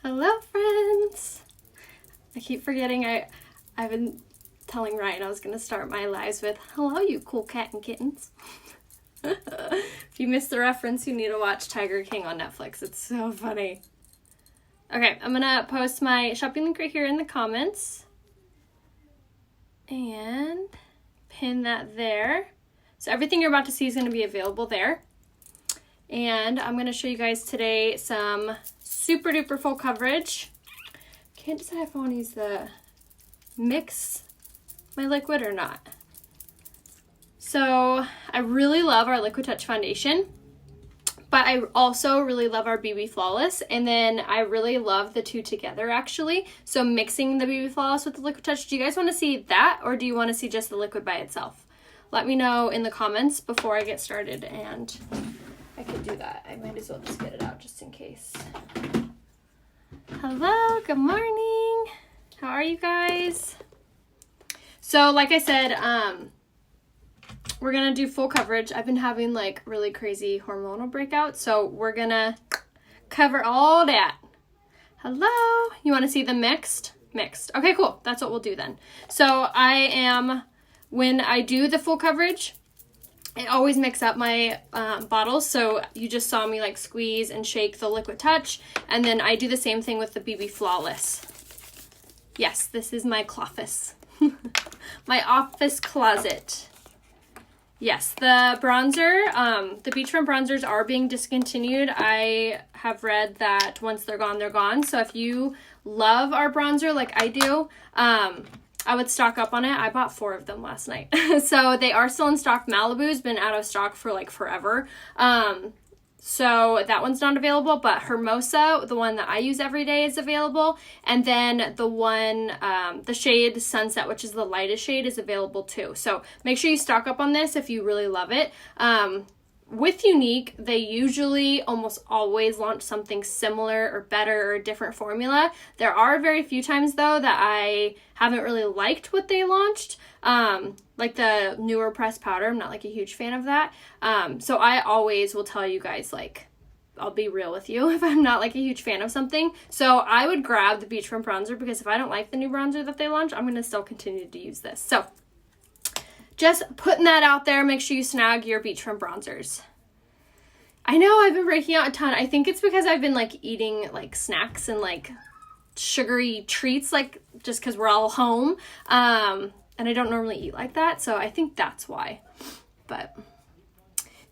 Hello friends! I keep forgetting I've been telling Ryan I was going to start my lives with, hello you cool cat and kittens. If you missed the reference, you need to watch Tiger King on Netflix. It's so funny. Okay, I'm going to post my shopping link right here in the comments. And pin that there. So everything you're about to see is going to be available there. And I'm going to show you guys today some super duper full coverage. Can't decide if I want to use the mix my liquid or not. So I really love our Liquid Touch foundation, but I also really love our BB Flawless, and then I really love the two together actually. So mixing the BB Flawless with the Liquid Touch, do you guys want to see that or do you want to see just the liquid by itself? Let me know in the comments before I get started, and I could do that. I might as well just get it out just in case. Hello, good morning. How are you guys? So like I said, we're gonna do full coverage. I've been having like really crazy hormonal breakouts, so we're gonna cover all that. Hello, you wanna see the mixed? Mixed. Okay, cool, that's what we'll do then. So when I do the full coverage, I always mix up my bottles, so you just saw me like squeeze and shake the Liquid Touch, and then I do the same thing with the BB Flawless. Yes, this is my cloffice. My office closet. Yes, the bronzer, the beachfront bronzers are being discontinued. I have read that once they're gone, they're gone. So if you love our bronzer like I do, I would stock up on it. I bought 4 of them last night. So they are still in stock. Malibu's been out of stock for like forever. So that one's not available, but Hermosa, the one that I use every day, is available. And then the one, the shade Sunset, which is the lightest shade, is available too. So make sure you stock up on this if you really love it. With Unique, they usually almost always launch something similar or better or a different formula. There are very few times though that I haven't really liked what they launched. Like the newer pressed powder, I'm not like a huge fan of that. So I always will tell you guys, like, I'll be real with you if I'm not like a huge fan of something. So I would grab the Beachfront bronzer because if I don't like the new bronzer that they launched, I'm going to still continue to use this. So just putting that out there, make sure you snag your Beachfront bronzers. I know I've been breaking out a ton. I think it's because I've been like eating like snacks and like sugary treats, like just because we're all home. And I don't normally eat like that, so I think that's why. But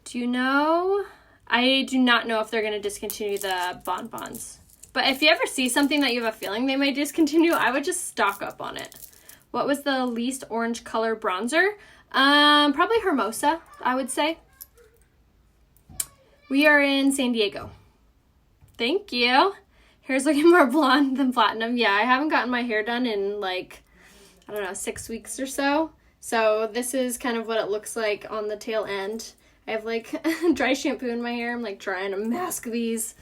do you know? I do not know if they're going to discontinue the bonbons. But if you ever see something that you have a feeling they may discontinue, I would just stock up on it. What was the least orange color bronzer? Probably Hermosa, I would say. We are in San Diego. Thank you. Hair's looking more blonde than platinum. Yeah, I haven't gotten my hair done in like, I don't know, 6 weeks or so. So this is kind of what it looks like on the tail end. I have like dry shampoo in my hair. I'm like trying to mask these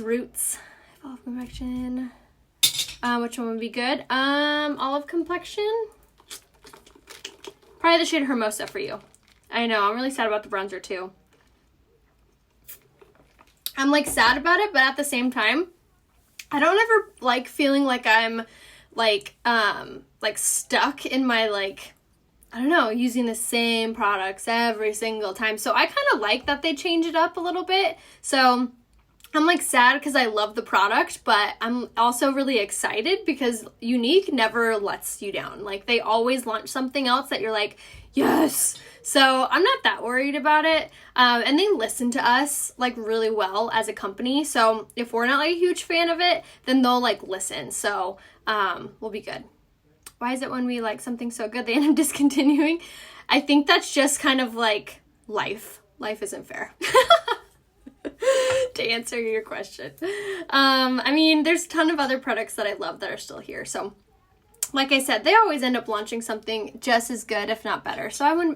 roots. Olive complexion. Which one would be good? Olive complexion. Probably the shade Hermosa for you. I know, I'm really sad about the bronzer too. I'm like sad about it, but at the same time, I don't ever like feeling like I'm like stuck in my like, I don't know, using the same products every single time. So I kind of like that they change it up a little bit. So I'm like sad because I love the product, but I'm also really excited because Unique never lets you down. Like they always launch something else that you're like, yes. So I'm not that worried about it. And they listen to us like really well as a company. So if we're not like a huge fan of it, then they'll like listen. So we'll be good. Why is it when we like something so good, they end up discontinuing? I think that's just kind of like life. Life isn't fair. To answer your question. I mean, there's a ton of other products that I love that are still here. So like I said, they always end up launching something just as good, if not better. So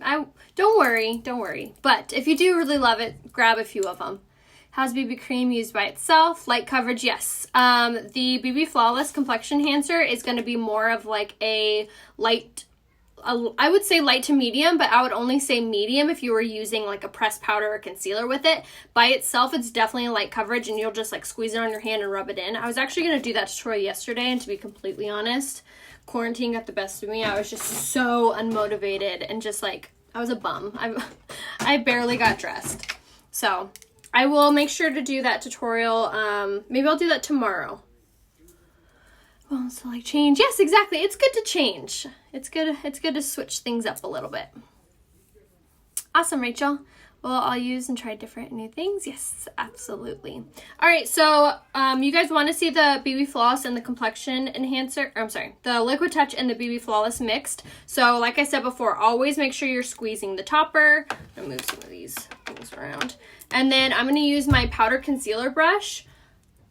don't worry. But if you do really love it, grab a few of them. How's BB cream used by itself? Light coverage, yes. The BB Flawless Complexion Enhancer is going to be more of like a light I would say light to medium, but I would only say medium if you were using like a pressed powder or concealer with it. By itself, it's definitely a light coverage, and you'll just like squeeze it on your hand and rub it in. I was actually going to do that tutorial yesterday, and to be completely honest, quarantine got the best of me. I was just so unmotivated and just like, I was a bum. I barely got dressed. So I will make sure to do that tutorial. Maybe I'll do that tomorrow. Well, so like change. Yes, exactly. It's good to change. It's good to switch things up a little bit. Awesome, Rachel. Well, I'll use and try different new things. Yes, absolutely. All right, so you guys want to see the BB Flawless and the complexion enhancer, or I'm sorry, the Liquid Touch and the BB Flawless mixed. So like I said before, always make sure you're squeezing the topper. I'm gonna move some of these things around. And then I'm gonna use my powder concealer brush.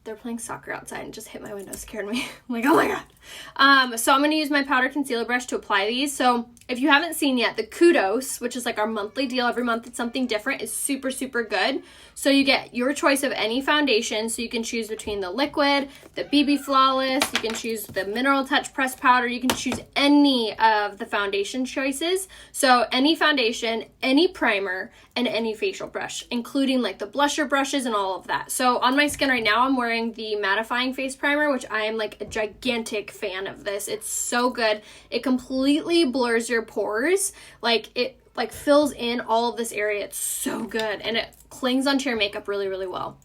They're playing soccer outside and just hit my window, scared me. I'm like, oh my God. So I'm going to use my powder concealer brush to apply these. So if you haven't seen yet, the Kudos, which is like our monthly deal, every month it's something different, is super, super good. So you get your choice of any foundation. So you can choose between the liquid, the BB Flawless, you can choose the Mineral Touch Pressed Powder, you can choose any of the foundation choices. So any foundation, any primer, and any facial brush, including like the blusher brushes and all of that. So on my skin right now, I'm wearing the mattifying face primer, which I am like a gigantic fan of this. It's so good. It completely blurs your pores. Like it like fills in all of this area. It's so good. And it clings onto your makeup really, really well.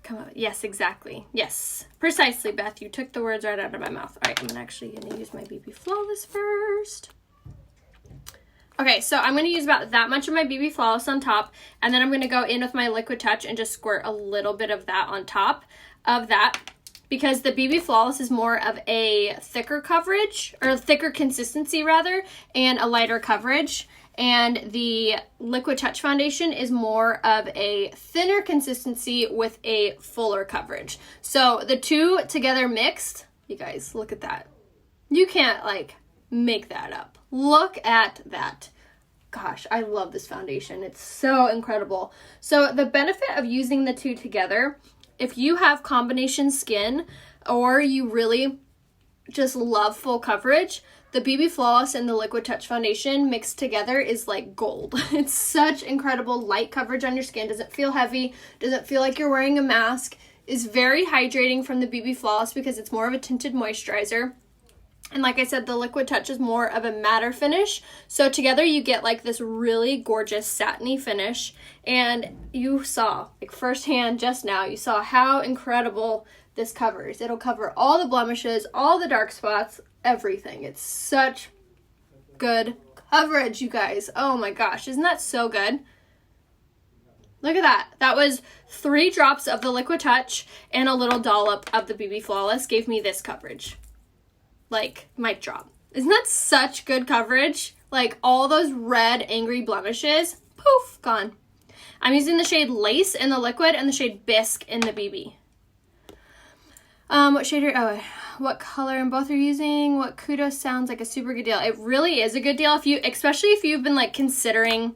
Come on. Yes, exactly. Yes, precisely, Beth. You took the words right out of my mouth. All right, I'm actually going to use my BB Flawless first. Okay, so I'm going to use about that much of my BB Flawless on top, and then I'm going to go in with my Liquid Touch and just squirt a little bit of that on top of that, because the BB Flawless is more of a thicker coverage, or thicker consistency rather, and a lighter coverage, and the Liquid Touch foundation is more of a thinner consistency with a fuller coverage. So the two together mixed, you guys, look at that. You can't like make that up. Look at that. Gosh, I love this foundation. It's so incredible. So the benefit of using the two together, if you have combination skin or you really just love full coverage, the BB Flawless and the Liquid Touch foundation mixed together is like gold. It's such incredible light coverage on your skin. Doesn't feel heavy. Doesn't feel like you're wearing a mask. Is very hydrating from the BB Flawless because it's more of a tinted moisturizer. And like I said, the Liquid Touch is more of a matter finish. So together you get like this really gorgeous satiny finish. And you saw, like firsthand just now, you saw how incredible this covers. It'll cover all the blemishes, all the dark spots, everything. It's such good coverage, you guys. Oh my gosh, isn't that so good? Look at that. That was 3 drops of the Liquid Touch and a little dollop of the BB Flawless gave me this coverage. Like, mic drop. Isn't that such good coverage? Like, all those red, angry blemishes, poof, gone. I'm using the shade Lace in the liquid and the shade Bisque in the BB. What shade are, what color in both are using? What Kudos sounds like a super good deal. It really is a good deal, especially if you've been, like, considering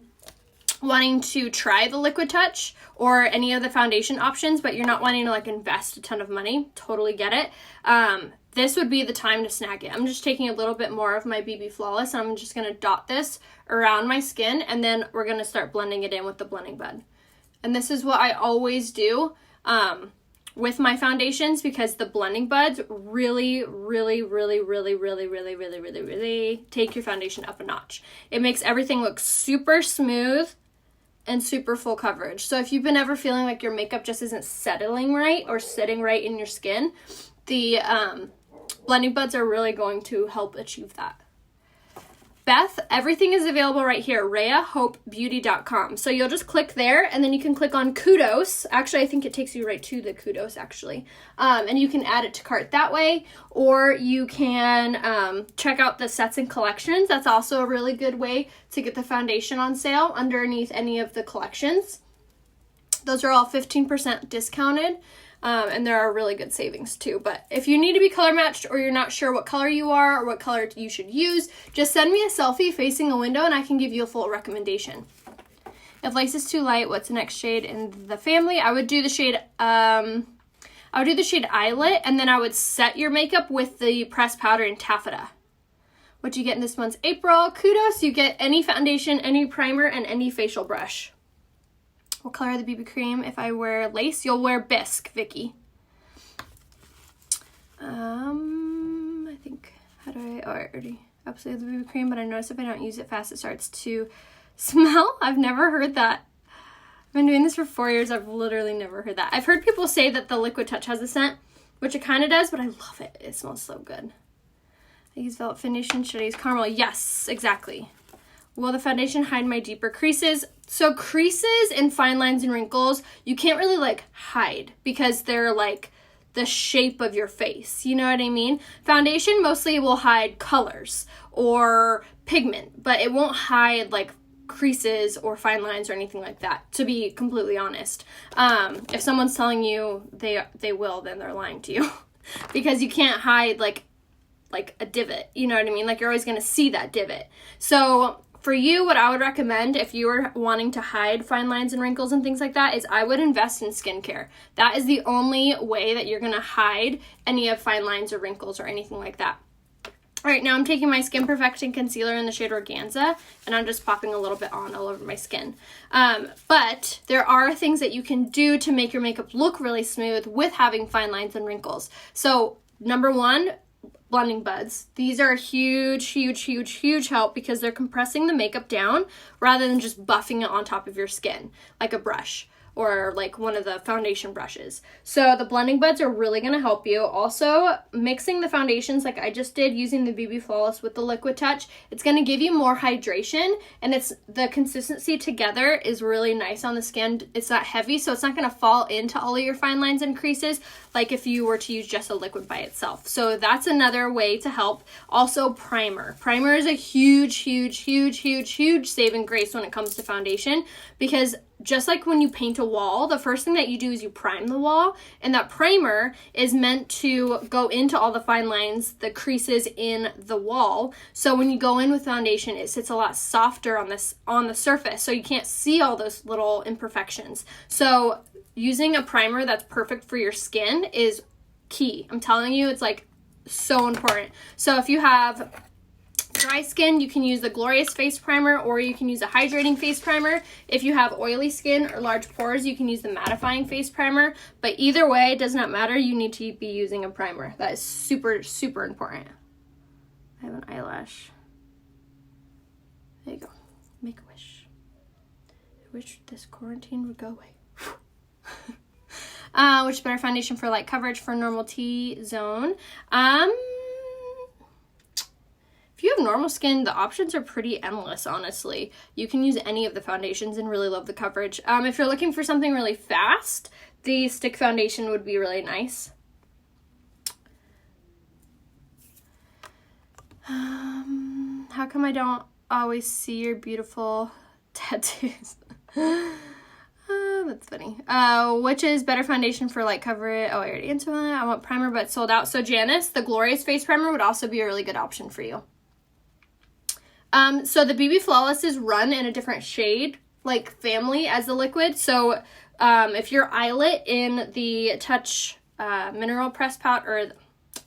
wanting to try the Liquid Touch or any of the foundation options, but you're not wanting to, like, invest a ton of money. Totally get it. This would be the time to snag it. I'm just taking a little bit more of my BB Flawless, and I'm just going to dot this around my skin, and then we're going to start blending it in with the blending bud. And this is what I always do with my foundations, because the blending buds really, really, really, really, really, really, really, really, really take your foundation up a notch. It makes everything look super smooth and super full coverage. So if you've been ever feeling like your makeup just isn't settling right or sitting right in your skin, the blending buds are really going to help achieve that. Beth, everything is available right here, RheaHopeBeauty.com. So you'll just click there, and then you can click on Kudos. Actually, I think it takes you right to the Kudos, actually. And you can add it to cart that way, or you can check out the sets and collections. That's also a really good way to get the foundation on sale underneath any of the collections. Those are all 15% discounted. And there are really good savings too. But if you need to be color matched, or you're not sure what color you are or what color you should use, just send me a selfie facing a window and I can give you a full recommendation. If lace is too light, what's the next shade in the family? I would do the shade Eyelet, and then I would set your makeup with the pressed powder in Taffeta, what you get in this month's April. Kudos, you get any foundation, any primer, and any facial brush. What color of the BB cream? If I wear lace, you'll wear bisque, Vicky. I think, how do I, oh, I already absolutely have the BB cream, but I notice if I don't use it fast, it starts to smell. I've never heard that. I've been doing this for 4 years. I've literally never heard that. I've heard people say that the Liquid Touch has a scent, which it kind of does, but I love it. It smells so good. I use Velvet Foundation. Should I use Caramel? Yes, exactly. Will the foundation hide my deeper creases? So creases and fine lines and wrinkles, you can't really like hide because they're like the shape of your face. You know what I mean? Foundation mostly will hide colors or pigment, but it won't hide like creases or fine lines or anything like that, to be completely honest. If someone's telling you they will, then they're lying to you because you can't hide like a divot, you know what I mean? Like you're always going to see that divot. So for you, what I would recommend if you were wanting to hide fine lines and wrinkles and things like that is I would invest in skincare. That is the only way that you're going to hide any of fine lines or wrinkles or anything like that. All right, now I'm taking my Skin Perfecting Concealer in the shade Organza, and I'm just popping a little bit on all over my skin. But there are things that you can do to make your makeup look really smooth with having fine lines and wrinkles. So number one, blending buds. These are a huge help because they're compressing the makeup down rather than just buffing it on top of your skin like a brush or like one of the foundation brushes. So the blending buds are really going to help you. Also, mixing the foundations like I just did using the BB Flawless with the Liquid Touch, it's going to give you more hydration, and it's the consistency together is really nice on the skin. It's not heavy, so it's not going to fall into all of your fine lines and creases like if you were to use just a liquid by itself. So that's another way to help. Also, primer. Primer is a huge saving grace when it comes to foundation, because just like when you paint a wall, the first thing that you do is you prime the wall, and that primer is meant to go into all the fine lines, the creases in the wall. So when you go in with foundation, it sits a lot softer on the surface, so you can't see all those little imperfections. So using a primer that's perfect for your skin is key. I'm telling you, it's like so important. So if you have dry skin, you can use the Glorious Face Primer, or you can use a hydrating face primer. If you have oily skin or large pores, you can use the mattifying face primer. But either way, it does not matter. You need to be using a primer. That is super important. I have an eyelash. There you go. Make a wish. I wish this quarantine would go away. Which is better foundation for light coverage for normal T-zone? If you have normal skin, the options are pretty endless, honestly. You can use any of the foundations and really love the coverage. If you're looking for something really fast, the stick foundation would be really nice. How come I don't always see your beautiful tattoos? That's funny. Which is better foundation for light coverage? Oh, I already answered that. I want primer, but sold out. So Janice, the Glorious Face Primer would also be a really good option for you. So the BB Flawless is run in a different shade, like family, as the liquid. So if you're eyelet in the Touch Mineral Press Powder, or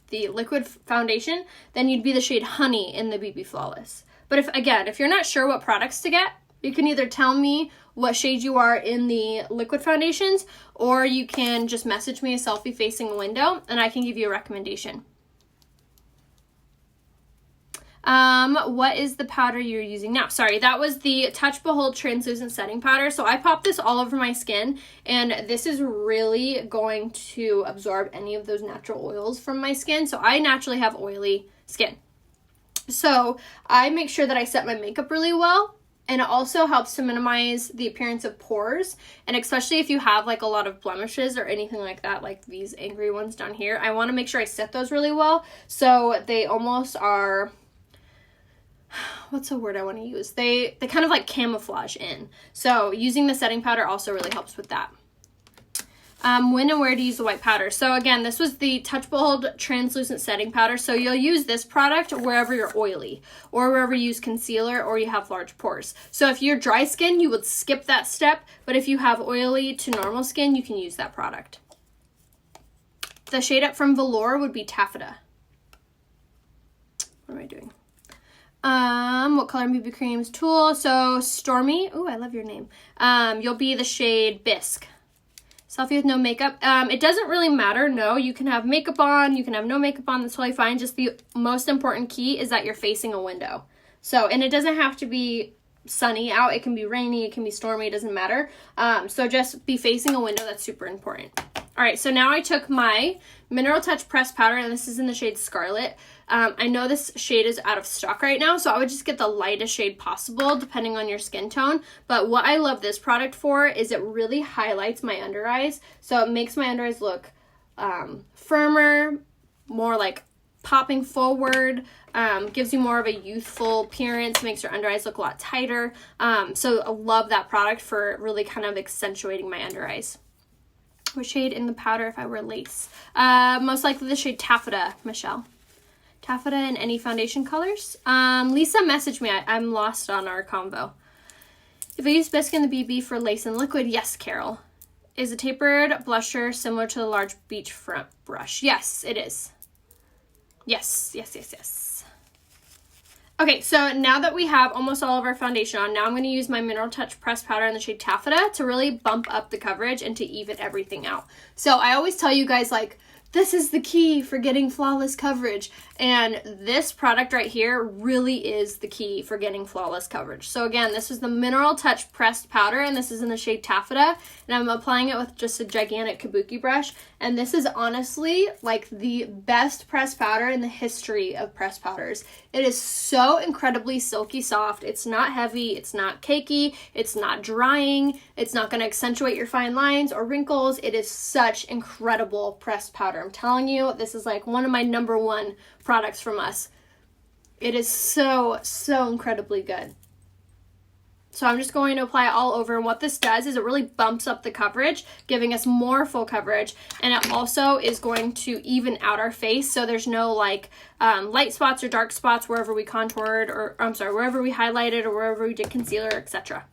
the liquid foundation, then you'd be the shade Honey in the BB Flawless. But if you're not sure what products to get, you can either tell me what shade you are in the liquid foundations, or you can just message me a selfie facing a window and I can give you a recommendation. What is the powder you're using now? Sorry, that was the Touch Behold Translucent Setting Powder. So I popped this all over my skin, and this is really going to absorb any of those natural oils from my skin. So I naturally have oily skin. So I make sure that I set my makeup really well, and it also helps to minimize the appearance of pores. And especially if you have like a lot of blemishes or anything like that, like these angry ones down here, I want to make sure I set those really well so they almost are, what's the word I want to use? They kind of like camouflage in. So using the setting powder also really helps with that. When and where to use the white powder. So again, this was the Touch Behold Translucent Setting Powder. So you'll use this product wherever you're oily, or wherever you use concealer, or you have large pores. So if you're dry skin, you would skip that step. But if you have oily to normal skin, you can use that product. The shade up from Velour would be Taffeta. What am I doing? What color BB creams? Tool. So Stormy. Oh, I love your name. You'll be the shade Bisque. Selfie with no makeup. It doesn't really matter. No, you can have makeup on. You can have no makeup on. That's totally fine. Just the most important key is that you're facing a window. So, and it doesn't have to be sunny out. It can be rainy. It can be stormy. It doesn't matter. So just be facing a window. That's super important. All right, so now I took my Mineral Touch Pressed Powder, and this is in the shade Scarlet. I know this shade is out of stock right now, so I would just get the lightest shade possible, depending on your skin tone. But what I love this product for is it really highlights my under eyes. So it makes my under eyes look firmer, more like popping forward, gives you more of a youthful appearance, makes your under eyes look a lot tighter. So I love that product for really kind of accentuating my under eyes. What shade in the powder if I were lace? Most likely the shade Taffeta, Michelle. Taffeta in any foundation colors? Lisa messaged me. I'm lost on our convo. If I use bisque in the BB for lace and liquid, yes, Carol. Is a tapered blusher similar to the large beachfront brush? Yes, it is. Yes. Okay, so now that we have almost all of our foundation on, now I'm going to use my Mineral Touch Pressed Powder in the shade Taffeta to really bump up the coverage and to even everything out. So I always tell you guys, like, this is the key for getting flawless coverage. And this product right here really is the key for getting flawless coverage. So again, this is the Mineral Touch Pressed Powder, and this is in the shade Taffeta. And I'm applying it with just a gigantic kabuki brush. And this is honestly like the best pressed powder in the history of pressed powders. It is so incredibly silky soft. It's not heavy. It's not cakey. It's not drying. It's not going to accentuate your fine lines or wrinkles. It is such incredible pressed powder. I'm telling you, this is like one of my number one products from us. It is so incredibly good. So I'm just going to apply it all over, and what this does is it really bumps up the coverage, giving us more full coverage, and it also is going to even out our face, so there's no like light spots or dark spots wherever we contoured, or wherever we highlighted or wherever we did concealer, etc.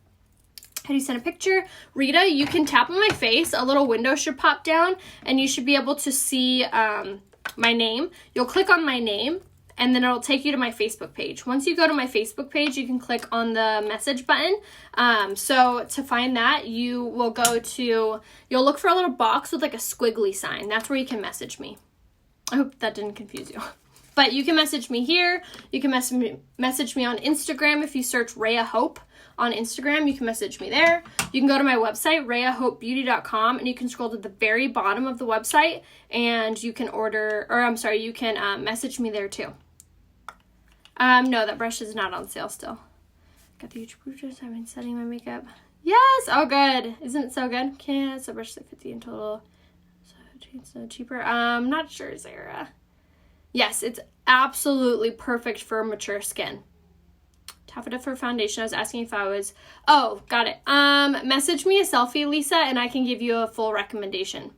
How do you send a picture? Rita, you can tap on my face, a little window should pop down, and you should be able to see my name. You'll click on my name, and then it'll take you to my Facebook page. Once you go to my Facebook page, you can click on the message button. So to find that, you will you'll look for a little box with like a squiggly sign. That's where you can message me. I hope that didn't confuse you. But you can message me here. You can message me on Instagram if you search Rhea Hope. On Instagram, you can message me there. You can go to my website, rheahopebeauty.com, and you can scroll to the very bottom of the website, and you can message me there too. No, that brush is not on sale still. Got the huge brushes. I've been setting my makeup. Yes! Oh, good. Isn't it so good? Okay, it's a brush that $50 in total. So it's no cheaper. I'm not sure, Sarah. Yes, it's absolutely perfect for mature skin. Taffeta for foundation. I was asking if I was... Oh, got it. Message me a selfie, Lisa, and I can give you a full recommendation.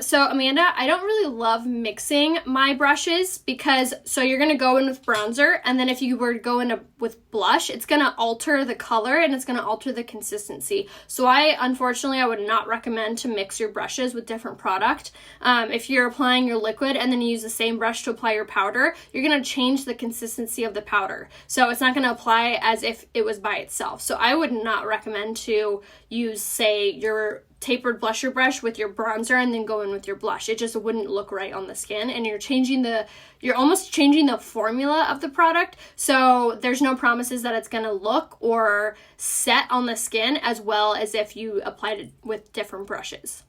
So Amanda, I don't really love mixing my brushes because, so you're going to go in with bronzer, and then if you were to go in with blush, it's going to alter the color and it's going to alter the consistency. So unfortunately, I would not recommend to mix your brushes with different product. If you're applying your liquid and then you use the same brush to apply your powder, you're going to change the consistency of the powder. So it's not going to apply as if it was by itself. So I would not recommend to use, say, your tapered blusher brush with your bronzer and then go in with your blush. It just wouldn't look right on the skin, and you're almost changing the formula of the product. So there's no promises that it's going to look or set on the skin as well as if you applied it with different brushes.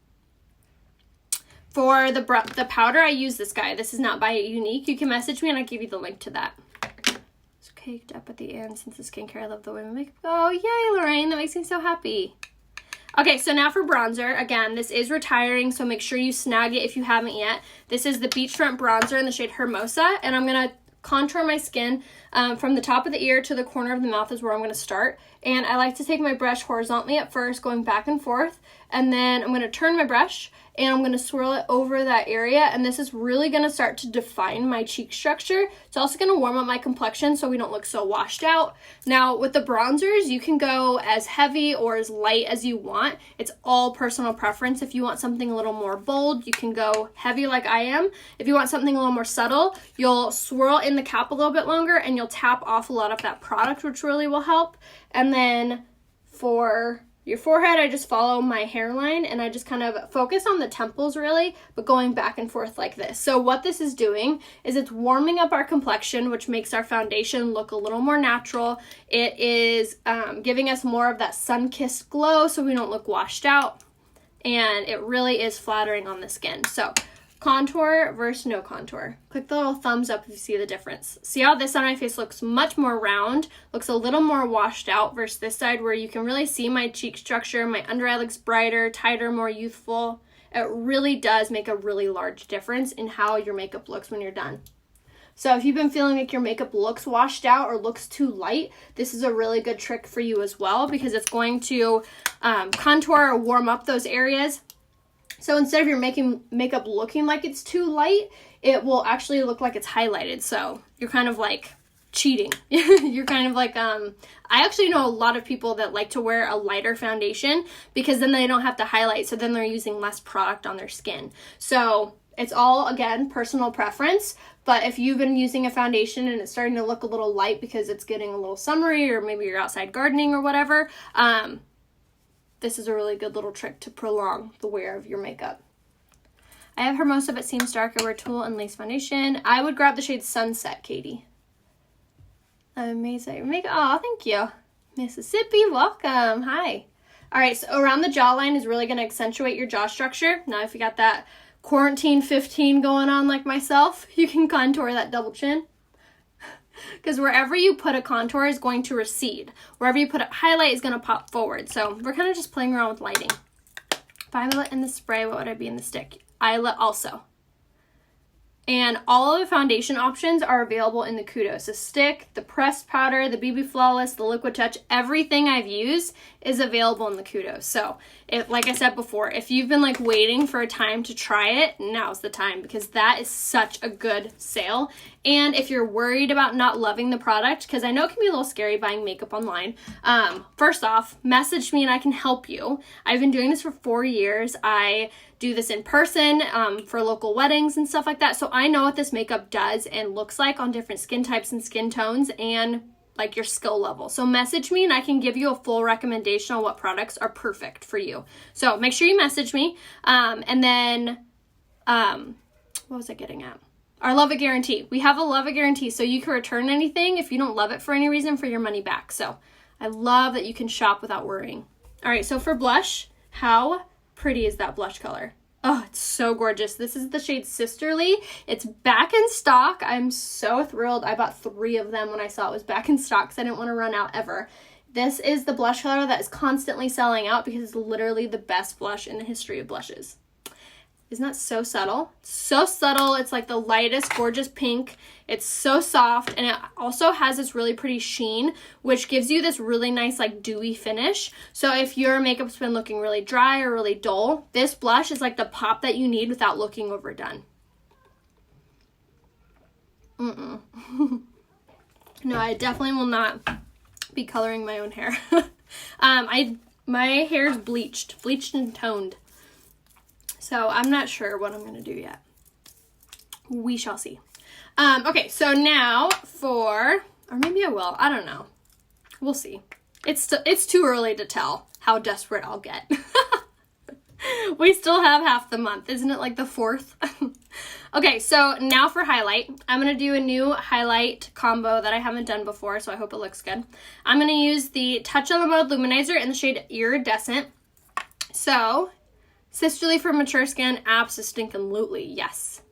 For the powder, I use this guy. This is not by Unique. You can message me and I'll give you the link to that. It's caked up at the end since the skincare. I love the women makeup. Oh, yay, Lorraine. That makes me so happy. Okay, so now for bronzer. Again, this is retiring, so make sure you snag it if you haven't yet. This is the Beachfront bronzer in the shade Hermosa, and I'm going to contour my skin from the top of the ear to the corner of the mouth is where I'm going to start. And I like to take my brush horizontally at first, going back and forth, and then I'm going to turn my brush and I'm going to swirl it over that area, and this is really going to start to define my cheek structure. It's also going to warm up my complexion so we don't look so washed out. Now with the bronzers, you can go as heavy or as light as you want. It's all personal preference. If you want something a little more bold, you can go heavy like I am. If you want something a little more subtle, you'll swirl in the cap a little bit longer and you'll tap off a lot of that product, which really will help. And then for your forehead, I just follow my hairline and I just kind of focus on the temples really, but going back and forth like this. So what this is doing is it's warming up our complexion, which makes our foundation look a little more natural. It is giving us more of that sun-kissed glow so we don't look washed out, and it really is flattering on the skin. So contour versus no contour. Click the little thumbs up if you see the difference. See how this side of my face looks much more round, looks a little more washed out versus this side where you can really see my cheek structure, my under eye looks brighter, tighter, more youthful. It really does make a really large difference in how your makeup looks when you're done. So if you've been feeling like your makeup looks washed out or looks too light, this is a really good trick for you as well, because it's going to contour or warm up those areas. So instead of your makeup looking like it's too light, it will actually look like it's highlighted. So you're kind of like cheating. You're kind of like, I actually know a lot of people that like to wear a lighter foundation because then they don't have to highlight. So then they're using less product on their skin. So it's all, again, personal preference. But if you've been using a foundation and it's starting to look a little light because it's getting a little summery, or maybe you're outside gardening or whatever, this is a really good little trick to prolong the wear of your makeup. I have Hermosa, but seems dark. I wear Tulle and Lace Foundation. I would grab the shade Sunset, Katie. Amazing. Oh, thank you. Mississippi, welcome. Hi. All right, so around the jawline is really going to accentuate your jaw structure. Now, if you got that quarantine 15 going on like myself, you can contour that double chin. Because wherever you put a contour is going to recede. Wherever you put a highlight is going to pop forward. So we're kind of just playing around with lighting. Violet in the spray, what would I be in the stick? Islet also. And all of the foundation options are available in the Kudos. The stick, the pressed powder, the BB Flawless, the Liquid Touch, everything I've used is available in the Kudos. So, like I said before, if you've been like waiting for a time to try it, now's the time, because that is such a good sale. And if you're worried about not loving the product, because I know it can be a little scary buying makeup online, first off, message me and I can help you. I've been doing this for 4 years. I do this in person for local weddings and stuff like that. So I know what this makeup does and looks like on different skin types and skin tones and like your skill level. So message me and I can give you a full recommendation on what products are perfect for you. So make sure you message me. And then, what was I getting at? Our love it guarantee. We have a love it guarantee, so you can return anything if you don't love it for any reason for your money back. So I love that you can shop without worrying. All right, so for blush, how pretty is that blush color? Oh, it's so gorgeous. This is the shade Sisterly. It's back in stock. I'm so thrilled. I bought 3 of them when I saw it was back in stock because I didn't want to run out ever. This is the blush color that is constantly selling out because it's literally the best blush in the history of blushes. Isn't that so subtle? So subtle. It's like the lightest, gorgeous pink. It's so soft, and it also has this really pretty sheen, which gives you this really nice, like, dewy finish. So if your makeup's been looking really dry or really dull, this blush is like the pop that you need without looking overdone. No, I definitely will not be coloring my own hair. My hair is bleached and toned. So I'm not sure what I'm going to do yet. We shall see. Okay, so now or maybe I will. I don't know. We'll see. It's too early to tell how desperate I'll get. We still have half the month. Isn't it like the 4th? Okay, so now for highlight. I'm going to do a new highlight combo that I haven't done before, so I hope it looks good. I'm going to use the Touch of the Mode Luminizer in the shade Iridescent. So, Sisterly for mature skin, abso-stinkin-lutely, yes.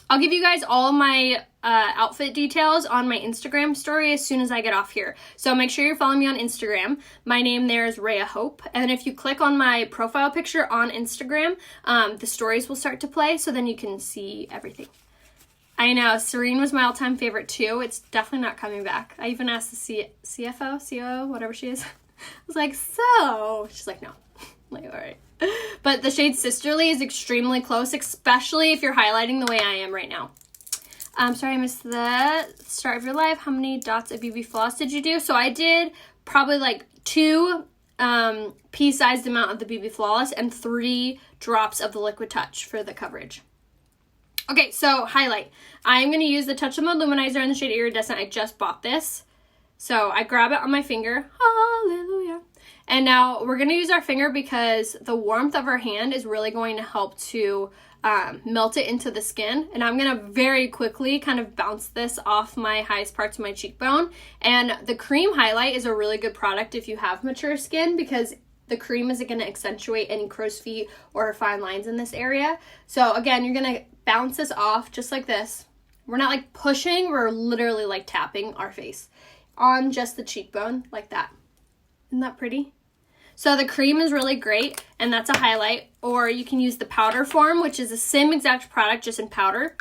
I'll give you guys all my outfit details on my Instagram story as soon as I get off here. So make sure you're following me on Instagram. My name there is Rhea Hope. And if you click on my profile picture on Instagram, the stories will start to play, so then you can see everything. I know, Serene was my all-time favorite too. It's definitely not coming back. I even asked the CFO, COO, whatever she is. I was like, so? She's like, no. I'm like, all right. But the shade Sisterly is extremely close, especially if you're highlighting the way I am right now. Sorry, I missed the start of your live. How many dots of BB floss did you do? So I did probably like 2 pea-sized amount of the BB Flawless and 3 drops of the Liquid Touch for the coverage. Okay, so highlight. I'm going to use the Touch of Mode Luminizer in the shade Iridescent. I just bought this. So I grab it on my finger. Hallelujah. And now we're going to use our finger because the warmth of our hand is really going to help to melt it into the skin. And I'm going to very quickly kind of bounce this off my highest parts of my cheekbone. And the cream highlight is a really good product if you have mature skin because the cream isn't going to accentuate any crow's feet or fine lines in this area. So again, you're going to bounce this off just like this. We're not like pushing, we're literally like tapping our face on just the cheekbone like that. Isn't that pretty? So the cream is really great, and that's a highlight. Or you can use the powder form, which is the same exact product, just in powder.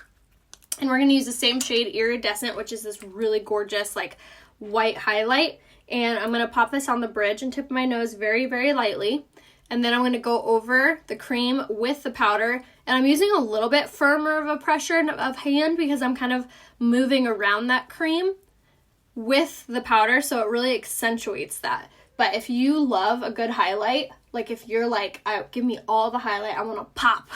And we're going to use the same shade Iridescent, which is this really gorgeous like white highlight. And I'm going to pop this on the bridge and tip my nose very, very lightly. And then I'm going to go over the cream with the powder. And I'm using a little bit firmer of a pressure of hand because I'm kind of moving around that cream with the powder, so it really accentuates that. But if you love a good highlight, like if you're like, give me all the highlight, I want to pop,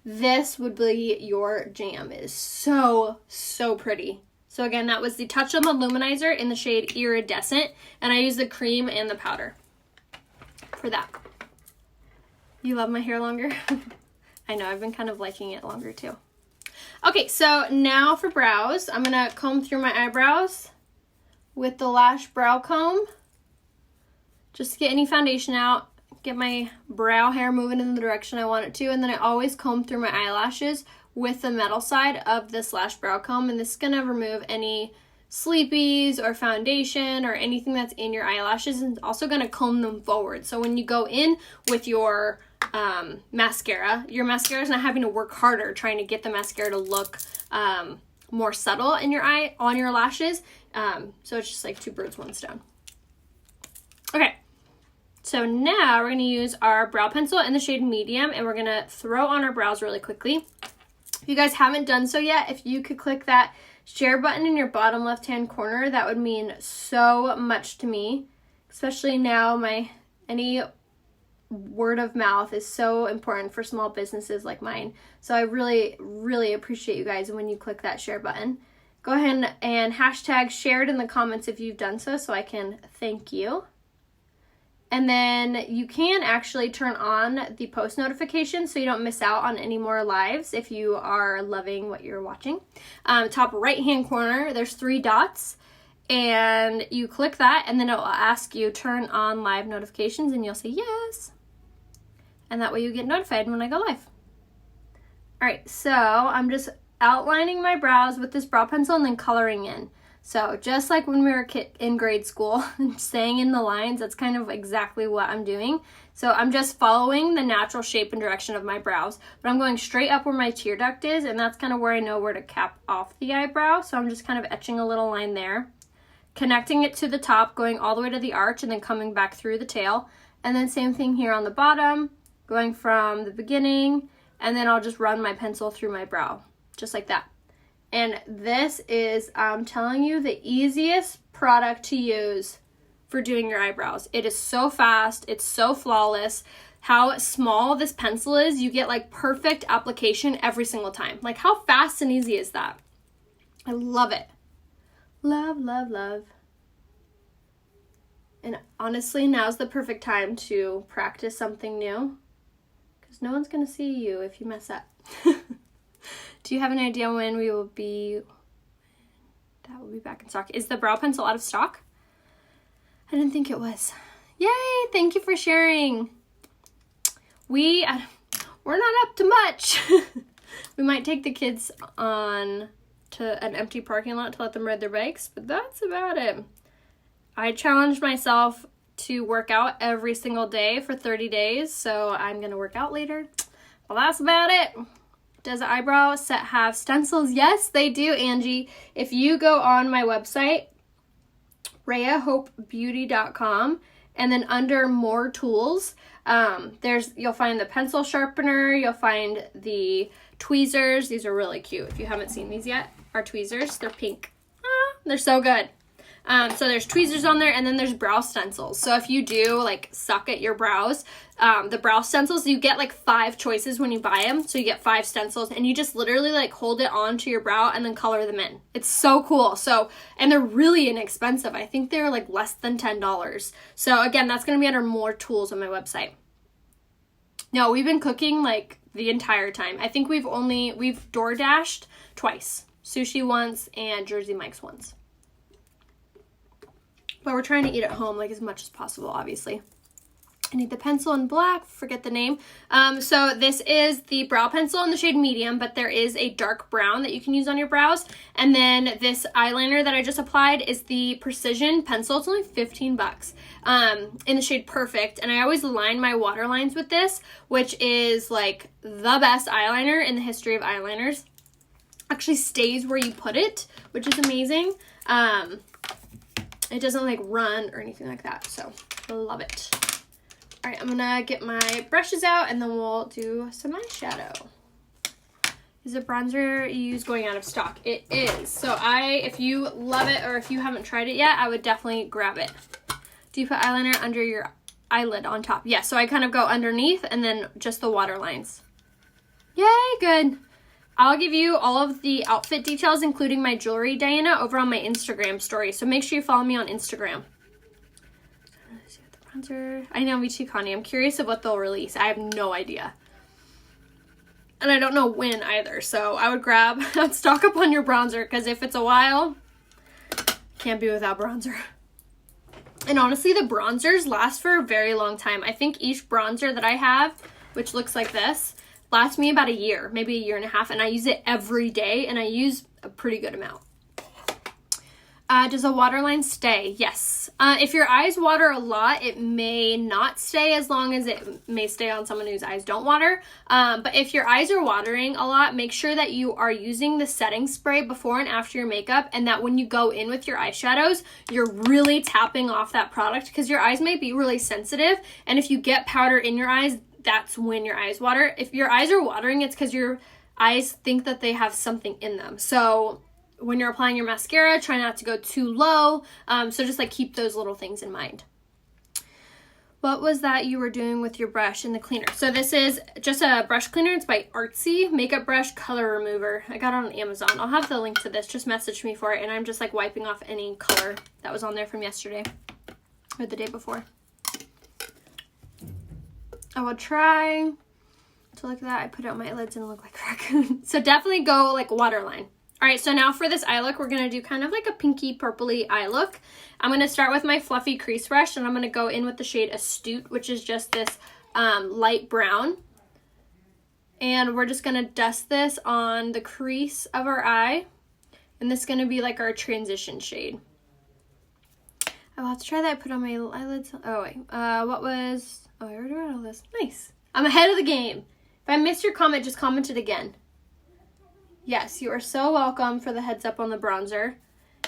this would be your jam. It is so, so pretty. So again, that was the Touch of Mode Luminizer in the shade Iridescent, and I use the cream and the powder for that. You love my hair longer? I know, I've been kind of liking it longer too. Okay, so now for brows, I'm going to comb through my eyebrows with the Lash Brow Comb. Just to get any foundation out, get my brow hair moving in the direction I want it to, and then I always comb through my eyelashes with the metal side of this Lash Brow Comb, and this is going to remove any sleepies or foundation or anything that's in your eyelashes, and it's also going to comb them forward. So when you go in with your mascara is not having to work harder trying to get the mascara to look more subtle in your eye, on your lashes. So it's just like 2 birds, 1 stone. Okay. So now we're going to use our brow pencil in the shade Medium, and we're going to throw on our brows really quickly. If you guys haven't done so yet, if you could click that share button in your bottom left-hand corner, that would mean so much to me, especially now any word of mouth is so important for small businesses like mine. So I really, really appreciate you guys when you click that share button. Go ahead and hashtag share it in the comments if you've done so I can thank you. And then you can actually turn on the post notifications so you don't miss out on any more lives if you are loving what you're watching. Top right hand corner, there's 3 dots, and you click that, and then it will ask you turn on live notifications, and you'll say yes. And that way you get notified when I go live. Alright, so I'm just outlining my brows with this brow pencil and then coloring in. So just like when we were in grade school, staying in the lines, that's kind of exactly what I'm doing. So I'm just following the natural shape and direction of my brows, but I'm going straight up where my tear duct is, and that's kind of where I know where to cap off the eyebrow. So I'm just kind of etching a little line there, connecting it to the top, going all the way to the arch, and then coming back through the tail. And then same thing here on the bottom, going from the beginning, and then I'll just run my pencil through my brow, just like that. And this is, I'm telling you, the easiest product to use for doing your eyebrows. It is so fast. It's so flawless. How small this pencil is, you get like perfect application every single time. Like how fast and easy is that? I love it. Love, love, love. And honestly, now's the perfect time to practice something new, because no one's going to see you if you mess up. Do you have an idea when we will be, that will be back in stock? Is the brow pencil out of stock? I didn't think it was. Yay, thank you for sharing. We're not up to much. We might take the kids on to an empty parking lot to let them ride their bikes, but that's about it. I challenged myself to work out every single day for 30 days, so I'm going to work out later. Well, that's about it. Does the eyebrow set have stencils? Yes, they do, Angie. If you go on my website, RheaHopeBeauty.com, and then under more tools, You'll find the pencil sharpener, you'll find the tweezers. These are really cute. If you haven't seen these yet, our tweezers, they're pink. They're so good. So there's tweezers on there, and then there's brow stencils. So if you do like suck at your brows, the brow stencils, you get like 5 choices when you buy them. So you get 5 stencils, and you just literally like hold it onto your brow and then color them in. It's so cool. So, and they're really inexpensive. I think they're like less than $10. So again, that's going to be under more tools on my website. No, we've been cooking like the entire time. I think we've DoorDashed twice. Sushi once and Jersey Mike's once. But we're trying to eat at home like as much as possible, obviously. I need the pencil in black, forget the name. So this is the brow pencil in the shade medium, but there is a dark brown that you can use on your brows. And then this eyeliner that I just applied is the Precision pencil. It's only 15 bucks in the shade Perfect. And I always line my waterlines with this, which is like the best eyeliner in the history of eyeliners. Actually stays where you put it, which is amazing. It doesn't like run or anything like that, so I love it. All right, I'm gonna get my brushes out and then we'll do some eyeshadow. Is the bronzer you use going out of stock? It is. So if you love it or if you haven't tried it yet, I would definitely grab it. Do you put eyeliner under your eyelid on top? Yeah, so I kind of go underneath and then just the water lines. Yay, good. I'll give you all of the outfit details, including my jewelry, Diana, over on my Instagram story. So make sure you follow me on Instagram. Let's see what the bronzer. I know, me too, Connie. I'm curious of what they'll release. I have no idea. And I don't know when either. So I would stock up on your bronzer, because if it's a while, can't be without bronzer. And honestly, the bronzers last for a very long time. I think each bronzer that I have, which looks like this, lasts me about a year, maybe a year and a half, and I use it every day, and I use a pretty good amount. Does a waterline stay? Yes. If your eyes water a lot, it may not stay as long as it may stay on someone whose eyes don't water. But if your eyes are watering a lot, make sure that you are using the setting spray before and after your makeup, and that when you go in with your eyeshadows, you're really tapping off that product, because your eyes may be really sensitive, and if you get powder in your eyes, that's when your eyes water. If your eyes are watering, it's because your eyes think that they have something in them. So when you're applying your mascara, try not to go too low. So just like keep those little things in mind. What was that you were doing with your brush in the cleaner? So this is just a brush cleaner. It's by Artsy Makeup Brush Color Remover. I got it on Amazon. I'll have the link to this. Just message me for it. And I'm just like wiping off any color that was on there from yesterday or the day before. I will try to look at that. I put out my eyelids and look like a raccoon. So definitely go like waterline. All right, so now for this eye look, we're going to do kind of like a pinky purpley eye look. I'm going to start with my fluffy crease brush, and I'm going to go in with the shade Astute, which is just this light brown. And we're just going to dust this on the crease of our eye. And this is going to be like our transition shade. I will have to try that. I put on my eyelids. Oh, wait. Oh, I already read all this. Nice. I'm ahead of the game. If I missed your comment, just comment it again. Yes, you are so welcome for the heads up on the bronzer.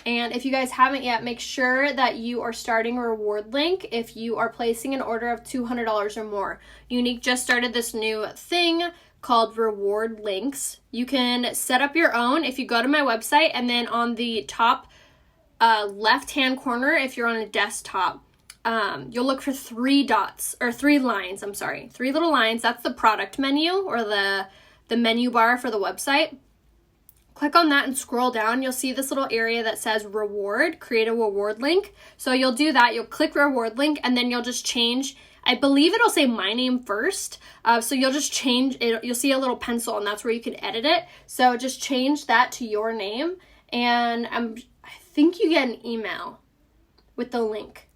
And if you guys haven't yet, make sure that you are starting a reward link if you are placing an order of $200 or more. Younique just started this new thing called reward links. You can set up your own if you go to my website, and then on the top left-hand corner, if you're on a desktop, you'll look for 3 lines, 3 little lines. That's the product menu, or the menu bar for the website. Click on that and scroll down. You'll see this little area that says reward, create a reward link. So you'll do that. You'll click reward link, and then you'll just change. I believe it'll say my name first. So you'll just change it. You'll see a little pencil, and that's where you can edit it. So just change that to your name. And I think you get an email with the link.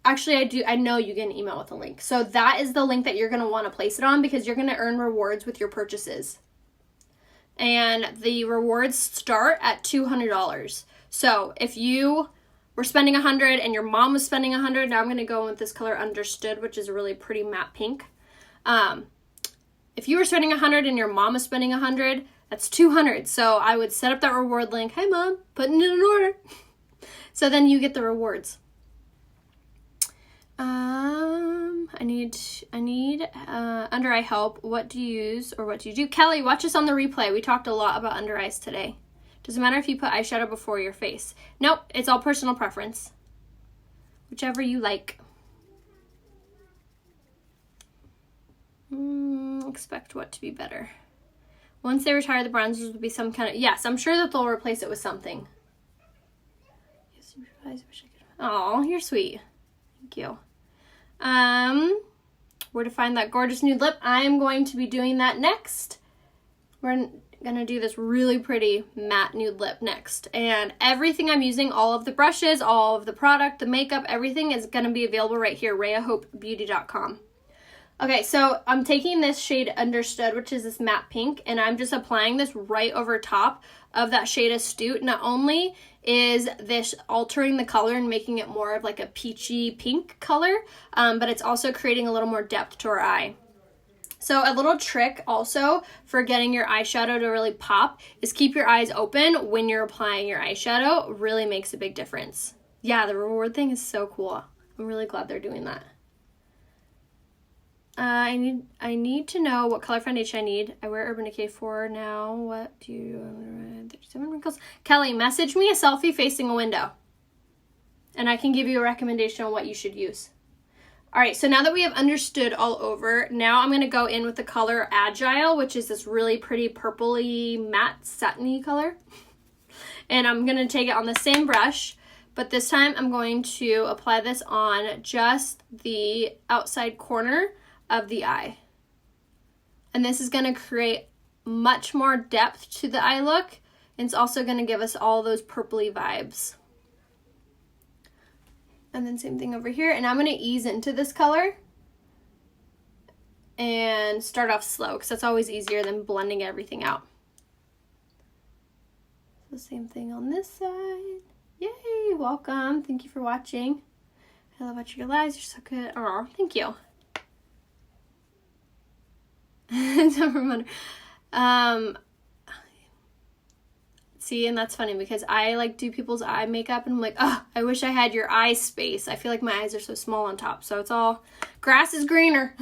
Actually, I know you get an email with a link. So that is the link that you're going to want to place it on, because you're going to earn rewards with your purchases. And the rewards start at $200. So if you were spending $100 and your mom was spending $100, now I'm going to go with this color Understood, which is a really pretty matte pink. If you were spending $100 and your mom was spending $100, that's $200. So I would set up that reward link. Hey, Mom, putting in an order. So then you get the rewards. I need under eye help. What do you use or what do you do? Kelly, watch us on the replay. We talked a lot about under eyes today. Doesn't matter if you put eyeshadow before your face. Nope, it's all personal preference. Whichever you like. Expect what to be better. Once they retire the bronzers, will be some kind of... Yes, I'm sure that they'll replace it with something. Oh, you're sweet. Thank you. Where to find that gorgeous nude lip? I am going to be doing that next. We're gonna do this really pretty matte nude lip next. And everything I'm using, all of the brushes, all of the product, the makeup, everything is gonna be available right here, RheaHopeBeauty.com. Okay, so I'm taking this shade Understood, which is this matte pink, and I'm just applying this right over top of that shade Astute. Not only is this altering the color and making it more of like a peachy pink color, but it's also creating a little more depth to our eye. So a little trick also for getting your eyeshadow to really pop is keep your eyes open when you're applying your eyeshadow. It really makes a big difference. Yeah, the reward thing is so cool. I'm really glad they're doing that. I need to know what color foundation I need. I wear Urban Decay 4 now. What do you... 37 wrinkles. Kelly, message me a selfie facing a window. And I can give you a recommendation on what you should use. Alright, so now that we have Understood all over, now I'm going to go in with the color Agile, which is this really pretty purpley matte satiny color. And I'm going to take it on the same brush, but this time I'm going to apply this on just the outside corner of the eye. And this is going to create much more depth to the eye look, and it's also going to give us all those purpley vibes. And then same thing over here, and I'm going to ease into this color and start off slow because that's always easier than blending everything out. So same thing on this side. Yay, welcome. Thank you for watching. I love watching your lives. You're so good. Oh, thank you. See, and that's funny because I like do people's eye makeup and I'm like, oh, I wish I had your eye space. I feel like my eyes are so small on top, so it's all grass is greener.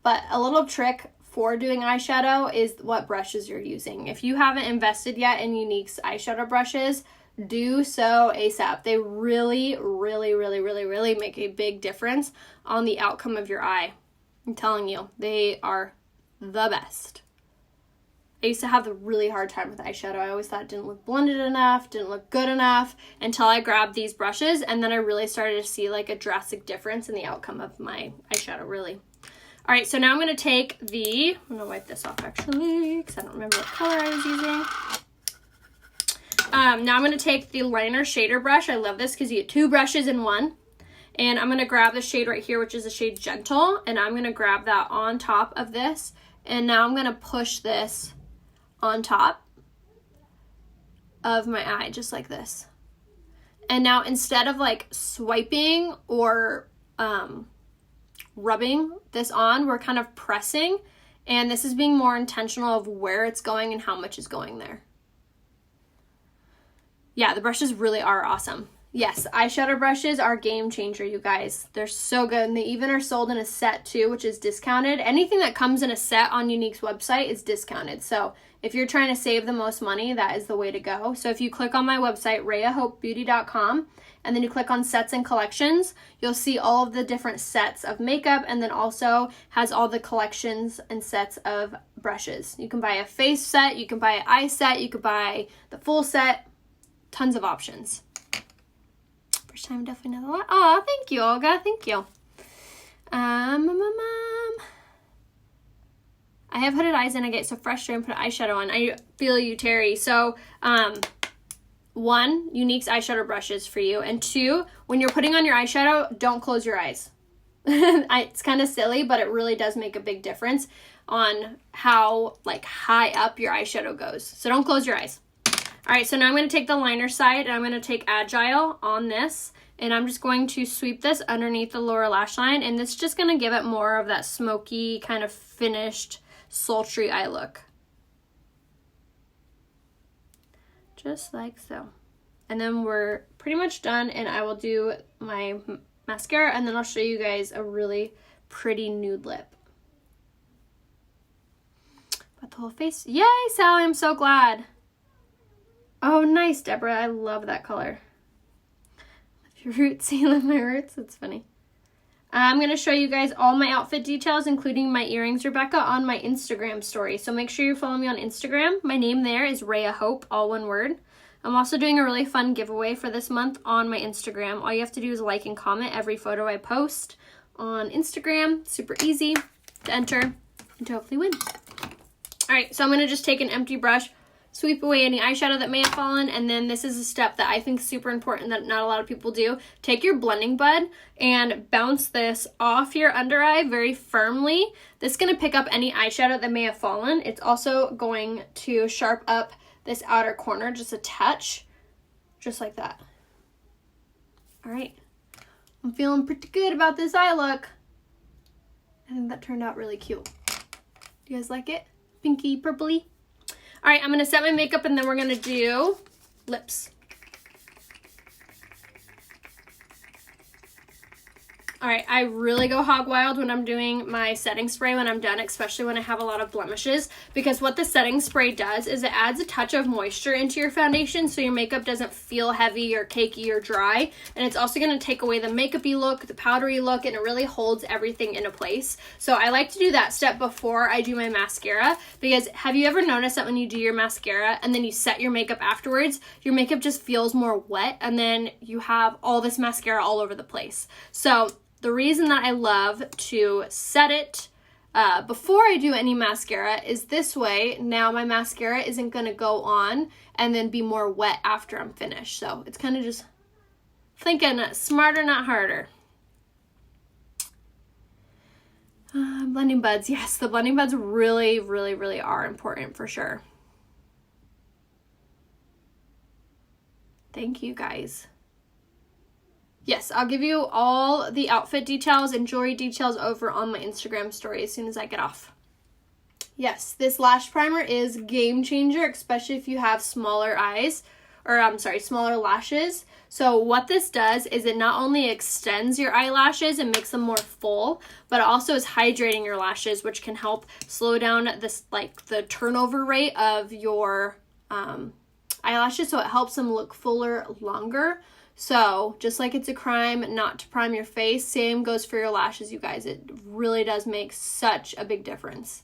But a little trick for doing eyeshadow is what brushes you're using. If you haven't invested yet in Younique's eyeshadow brushes, do so ASAP. They really, really, really, really, really make a big difference on the outcome of your eye. I'm telling you, they are the best. I used to have a really hard time with eyeshadow. I always thought it didn't look blended enough, didn't look good enough, until I grabbed these brushes, and then I really started to see like a drastic difference in the outcome of my eyeshadow, really. All right, so now I'm going to take the, I'm going to wipe this off actually, because I don't remember what color I was using. Now I'm going to take the liner shader brush. I love this because you get two brushes in one. And I'm going to grab the shade right here, which is the shade Gentle, and I'm going to grab that on top of this. And now I'm going to push this on top of my eye, just like this. And now instead of like swiping or rubbing this on, we're kind of pressing. And this is being more intentional of where it's going and how much is going there. Yeah, the brushes really are awesome. Yes, eyeshadow brushes are a game changer, you guys. They're so good, and they even are sold in a set too, which is discounted. Anything that comes in a set on Younique's website is discounted. So if you're trying to save the most money, that is the way to go. So if you click on my website, RheaHopeBeauty.com, and then you click on sets and collections, you'll see all of the different sets of makeup, and then also has all the collections and sets of brushes. You can buy a face set, you can buy an eye set, you could buy the full set, tons of options. Time definitely another one. Oh, thank you, Olga. Thank you. I have hooded eyes and I get so frustrated and put eyeshadow on. I feel you, Terry. So, one, Younique's eyeshadow brushes for you, and two, when you're putting on your eyeshadow, don't close your eyes. It's kind of silly, but it really does make a big difference on how like high up your eyeshadow goes. So don't close your eyes. All right, so now I'm going to take the liner side, and I'm going to take Agile on this, and I'm just going to sweep this underneath the lower lash line, and this is just going to give it more of that smoky, kind of finished, sultry eye look. Just like so. And then we're pretty much done, and I will do my mascara, and then I'll show you guys a really pretty nude lip. Got the whole face. Yay, Sally, I'm so glad. Oh, nice, Deborah. I love that color. Your roots, you love my roots. That's funny. I'm going to show you guys all my outfit details, including my earrings, Rebecca, on my Instagram story. So make sure you follow me on Instagram. My name there is Rhea Hope, all one word. I'm also doing a really fun giveaway for this month on my Instagram. All you have to do is like and comment every photo I post on Instagram. Super easy to enter and to hopefully win. All right, so I'm going to just take an empty brush, sweep away any eyeshadow that may have fallen, and then this is a step that I think is super important that not a lot of people do. Take your blending bud and bounce this off your under eye very firmly. This is going to pick up any eyeshadow that may have fallen. It's also going to sharp up this outer corner just a touch, just like that. All right, I'm feeling pretty good about this eye look. I think that turned out really cute. Do you guys like it? Pinky, purpley. All right, I'm going to set my makeup, and then we're going to do lips. All right, I really go hog wild when I'm doing my setting spray when I'm done, especially when I have a lot of blemishes, because what the setting spray does is it adds a touch of moisture into your foundation so your makeup doesn't feel heavy or cakey or dry, and it's also going to take away the makeup-y look, the powdery look, and it really holds everything into place. So I like to do that step before I do my mascara, because have you ever noticed that when you do your mascara and then you set your makeup afterwards, your makeup just feels more wet, and then you have all this mascara all over the place. So the reason that I love to set it before I do any mascara is this way. Now my mascara isn't going to go on and then be more wet after I'm finished. So it's kind of just thinking smarter, not harder. Blending buds. Yes, the blending buds really, really, really are important for sure. Thank you, guys. Yes, I'll give you all the outfit details and jewelry details over on my Instagram story as soon as I get off. Yes, this lash primer is game changer, especially if you have smaller eyes, or smaller lashes. So what this does is it not only extends your eyelashes and makes them more full, but it also is hydrating your lashes, which can help slow down this, like, the turnover rate of your eyelashes, so it helps them look fuller longer. So just like it's a crime not to prime your face, same goes for your lashes, you guys. It really does make such a big difference.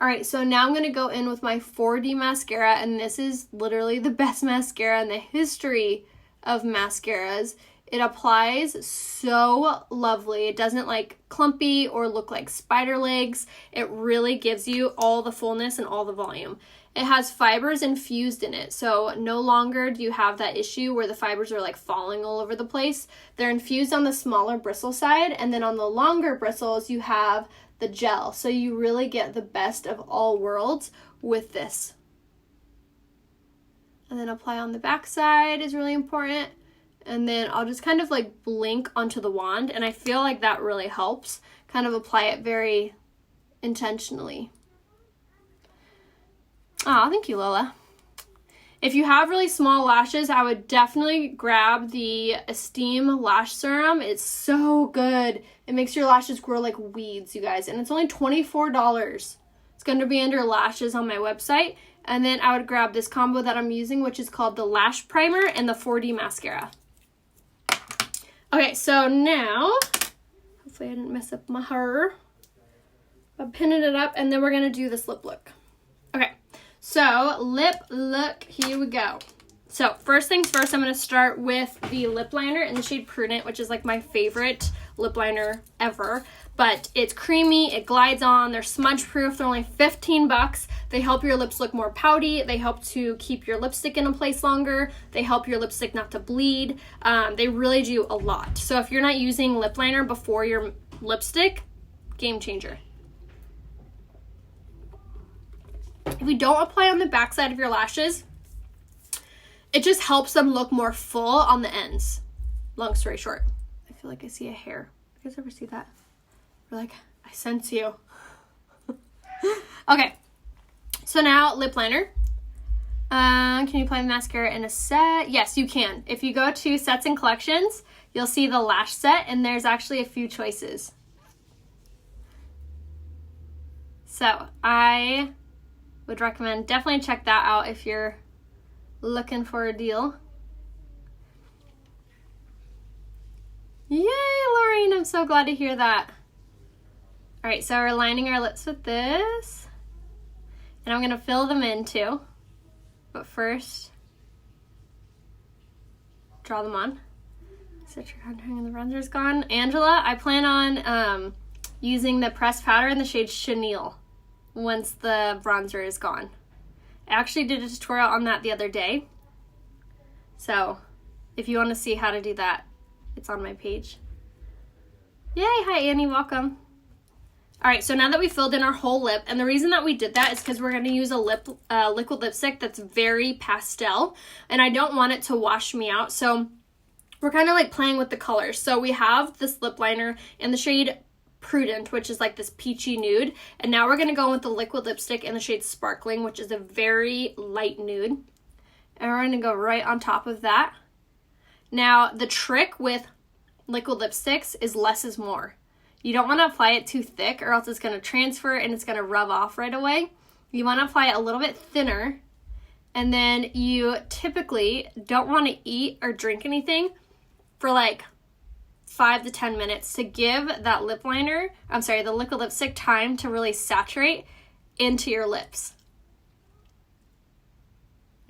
All right, so now I'm going to go in with my 4D mascara, and this is literally the best mascara in the history of mascaras. It applies so lovely. It doesn't like clumpy or look like spider legs. It really gives you all the fullness and all the volume. It has fibers infused in it, so no longer do you have that issue where the fibers are like falling all over the place. They're infused on the smaller bristle side, and then on the longer bristles you have the gel. So you really get the best of all worlds with this. And then apply on the back side is really important. And then I'll just kind of like blink onto the wand, and I feel like that really helps. Kind of apply it very intentionally. Oh, thank you, Lola. If you have really small lashes, I would definitely grab the Esteem Lash Serum. It's so good. It makes your lashes grow like weeds, you guys. And it's only $24. It's going to be under lashes on my website. And then I would grab this combo that I'm using, which is called the Lash Primer and the 4D Mascara. Okay, so now, hopefully I didn't mess up my hair. I'm pinning it up, and then we're going to do this lip look. Okay. So, lip look, here we go. So, first things first, I'm going to start with the lip liner in the shade Prudent, which is like my favorite lip liner ever. But it's creamy, it glides on, they're smudge proof, they're only 15 bucks. They help your lips look more pouty, they help to keep your lipstick in a place longer, they help your lipstick not to bleed. They really do a lot. So, if you're not using lip liner before your lipstick, game changer. If you don't apply on the backside of your lashes, it just helps them look more full on the ends. Long story short, I feel like I see a hair. You guys ever see that? You're like, I sense you. Okay, so now lip liner. Can you apply mascara in a set? Yes, you can. If you go to sets and collections, you'll see the lash set, and there's actually a few choices. So I would recommend definitely check that out if you're looking for a deal. Yay, Lauren, I'm so glad to hear that. All right, so we're lining our lips with this, and I'm gonna fill them in too. But first, draw them on. Set your contouring and the bronzer is gone. Angela, I plan on using the pressed powder in the shade Chenille once the bronzer is gone. I actually did a tutorial on that the other day. So if you want to see how to do that, it's on my page. Yay, hi Annie, welcome. All right, so now that we filled in our whole lip, and the reason that we did that is because we're going to use a liquid lipstick that's very pastel, and I don't want it to wash me out, so we're kind of like playing with the colors. So we have this lip liner in the shade Prudent, which is like this peachy nude, and now we're going to go with the liquid lipstick in the shade Sparkling, which is a very light nude, and we're going to go right on top of that. Now, the trick with liquid lipsticks is less is more. You don't want to apply it too thick or else it's going to transfer and it's going to rub off right away. You want to apply it a little bit thinner, and then you typically don't want to eat or drink anything for like 5 to 10 minutes to give that the liquid lipstick time to really saturate into your lips.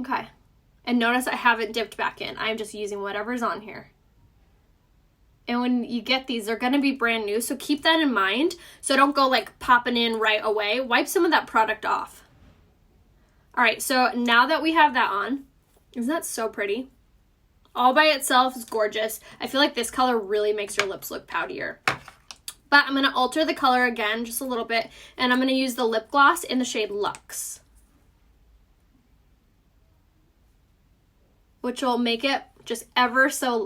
Okay. And notice I haven't dipped back in. I'm just using whatever's on here. And when you get these, they're going to be brand new, so keep that in mind. So don't go like popping in right away. Wipe some of that product off. All right, so now that we have that on, isn't that so pretty? All by itself is gorgeous. I feel like this color really makes your lips look poutier. But I'm going to alter the color again just a little bit, and I'm going to use the lip gloss in the shade Luxe, which will make it just ever so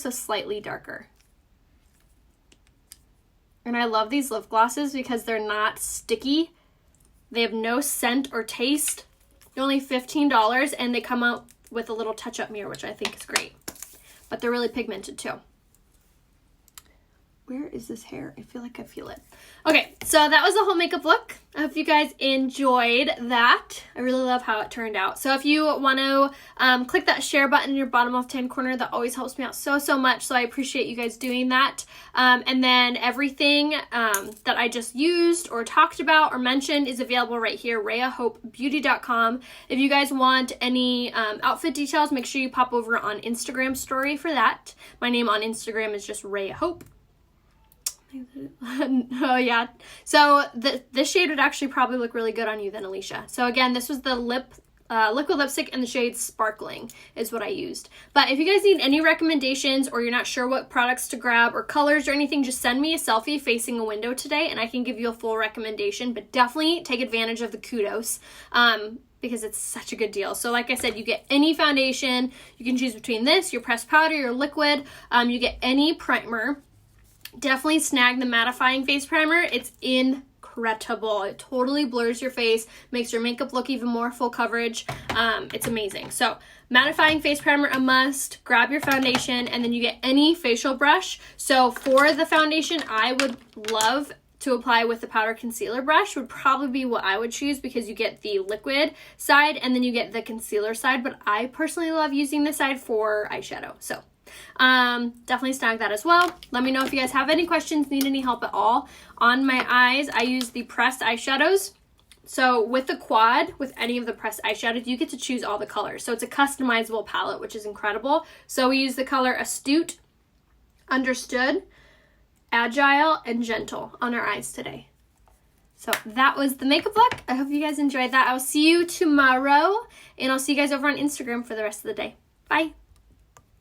slightly darker. And I love these lip glosses because they're not sticky. They have no scent or taste. They're only $15, and they come out with a little touch-up mirror, which I think is great. But they're really pigmented too. Where is this hair? I feel like I feel it. Okay, so that was the whole makeup look. I hope you guys enjoyed that. I really love how it turned out. So if you want to click that share button in your bottom left-hand corner, that always helps me out so much. So I appreciate you guys doing that. And then everything that I just used or talked about or mentioned is available right here, RheaHopeBeauty.com. If you guys want any outfit details, make sure you pop over on Instagram story for that. My name on Instagram is just Rhea Hope. Oh yeah, so this shade would actually probably look really good on you then, Alicia. So again, this was the liquid lipstick in the shade Sparkling is what I used. But if you guys need any recommendations or you're not sure what products to grab or colors or anything, just send me a selfie facing a window today and I can give you a full recommendation. But definitely take advantage of the kudos because it's such a good deal. So like I said, you get any foundation. You can choose between this, your pressed powder, your liquid. You get any primer. Definitely snag the mattifying face primer. It's incredible. It totally blurs your face, makes your makeup look even more full coverage. It's amazing. So mattifying face primer, a must. Grab your foundation, and then you get any facial brush. So for the foundation, I would love to apply with the powder concealer brush would probably be what I would choose because you get the liquid side and then you get the concealer side, but I personally love using this side for eyeshadow. So definitely snag that as well. Let me know if you guys have any questions, need any help at all. On my eyes, I use the pressed eyeshadows. So with the quad, with any of the pressed eyeshadows, you get to choose all the colors. So it's a customizable palette, which is incredible. So we use the color Astute, Understood, Agile, and Gentle on our eyes today. So that was the makeup look. I hope you guys enjoyed that. I'll see you tomorrow, and I'll see you guys over on Instagram for the rest of the day. Bye.